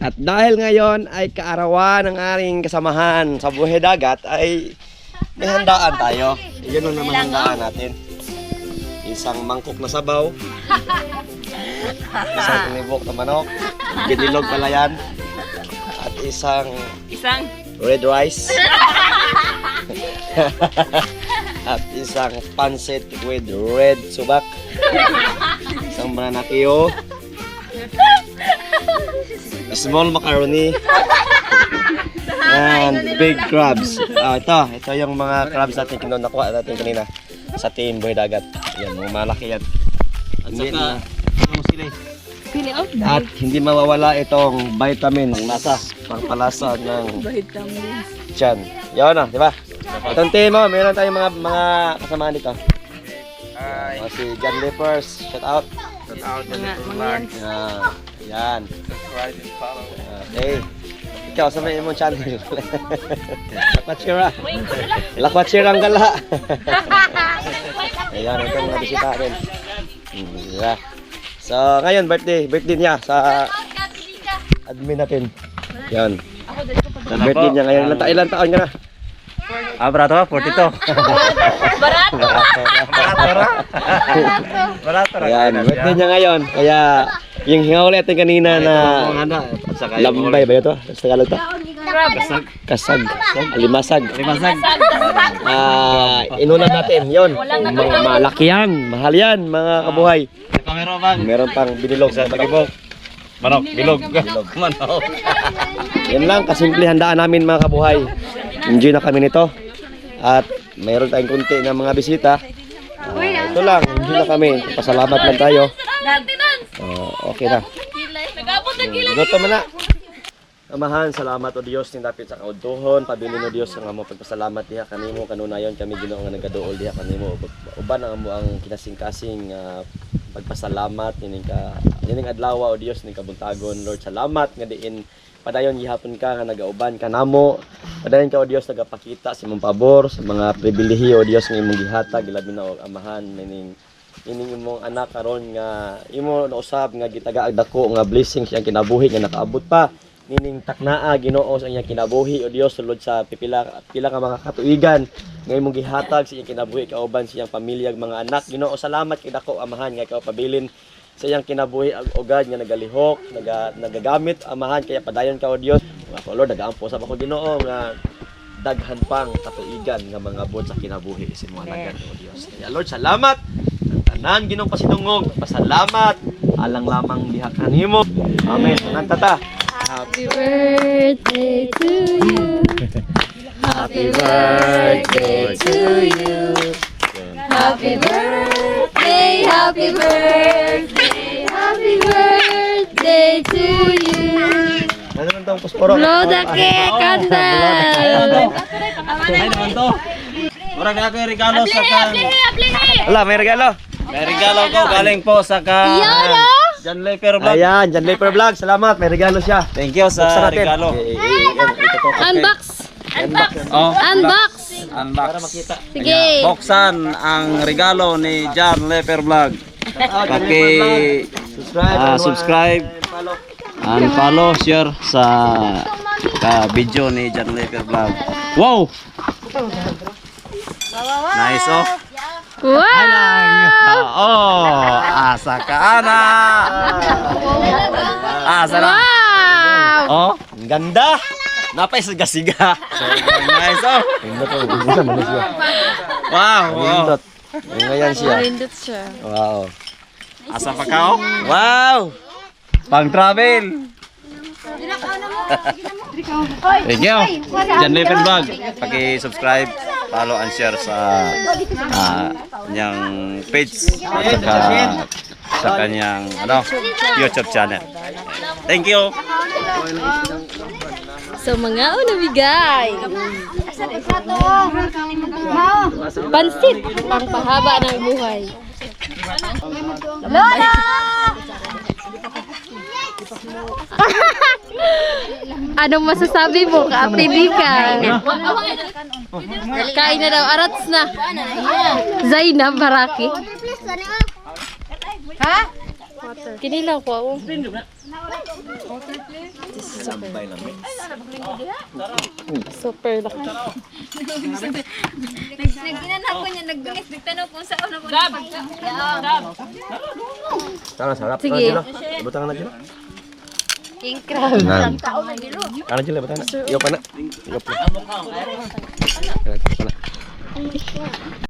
At dahil ngayon ay kaarawan ng aring kasamahan sa buhay dagat ay may handaan tayo. Yun ang naman handaan natin. Isang mangkok na sabaw. Isang tinibok na manok. Binilog pala yan. At isang red rice. At isang pancit with red subak. Isang bananakio. Small macaroni. And big crabs. Ito yung mga crabs natin nakuha natin kanina sa team Buhay Dagat. Yan, mga malaki yan. At saka, hindi mawawala itong vitamin nasa pangpalasa ng tiyan. Yan na, di ba? Itong team mo, meron tayong mga kasamahan dito. Si John Lepers, shout out. Shout out, John Lepers. Yan. Subscribe and follow. Okay. Ikaw sa may imong channel. Lakwatsyira. Lakwatsyira ang gala. Ayan, ito mga bisita rin. Yeah. So, ngayon, birthday niya sa admin natin. Yan. Birthday niya ngayon. Ilan taon ka na? Barato, 42. Barato. Ayan, birthday niya ngayon. Kaya, yung hingaw ulit natin kanina na lambay ba ito? Sa Tagalog to? Kasag. Limasag. Inulan natin, yon. Malaki yan, mahal yan, mga kabuhay. Meron pang binilog sa bagibog. Manok, bilog. Manok. Yan lang, kasimple handaan namin mga kabuhay. Enjoy na kami nito. At mayroon tayong kunti ng mga bisita. Ito lang, enjoy na kami. Pasalamat lang tayo. Okay na. Goto man na. Amahan, salamat o Diyos ning dapit sa kaudtuhon, pabilin o Diyos ang amo pagpasalamat diha kanimo kanunayon kami Ginoo nga nagaduol diha kanimo uban ang amo ang kinasing-kasing pagpasalamat nining adlaw o Diyos ning kabuntagon Lord salamat nga diin padayon gihapon ka nga nagauban kanamo padayon ka o Diyos nagapakita sa imong pabor sa mga pribilehiyo o Diyos nga imong gihatag ilabi na og amahan nining imong anak karon nga imo nausab nga gitagaag dako nga blessing siyang kinabuhi nga nakaabot pa nining taknaa Ginoo sa iyang kinabuhi o Dios sulod sa pila ka mga katuigan nga imong gihatag sa iyang kinabuhi kauban sa iyang pamilya mga anak Ginoo salamat kay dako amahan nga ikaw pabilin sa iyang kinabuhi ugad nga nagalihok nagagamit amahan kaya padayon ka o Dios ako Lord nagaampo sa ako Ginoo nga daghan pang katuigan nga mga buot sa kinabuhi sa mga anak o Dios kaya Lord salamat tanan Ginoong pasidungog pasalamat alang lamang diha kanimo amen tanan tata. Happy birthday to you. Happy birthday to you. Happy birthday, happy birthday, happy birthday to you. Ano naman itong pusporo? Blow the cake, candle. Ay naman to. Murag ako yung regalo sa kan. Wala, may regalo. May regalo ko galing po sa kan. John Lepers Vlog. Ayan, John Lepers Vlog. Salamat, may regalo siya. Thank you sa regalo. Unbox. Oh, Unbox. para makita. Sige. Buksan ang regalo ni John Lepers Vlog. Subscribe and follow, share sa video ni John Lepers Vlog. Wow! Nice oh. Wow! Asa ka ana. Asa na. Wow! Oh, Ang ganda. napay siga-siga. So, nice oh. Isa man siya. Wow, wow. Nindot. Ngayon siya. Marindot siya. Wow. Asa pa ka oh? Wow! Pang travel. Thank you. John Lepers Vlog. Paki-subscribe, follow and share sa kanyang page at saka sa kanyang YouTube channel. Thank you. So mga unabigay. Pansit, pangpahaba ng buhay. Lola! Anong masasabi mo, kaapibikan? Kain na daw, arats na. Zainab Baraki. Ha? Kinilaw ko. Super laki. Naginanak ko niya, nagbilis, nagtanong kung saan ako Sana sarap. Sige. Butang na dyan. King crab. Ano dyan, butang na. Iyo pa na. Iyo pa na.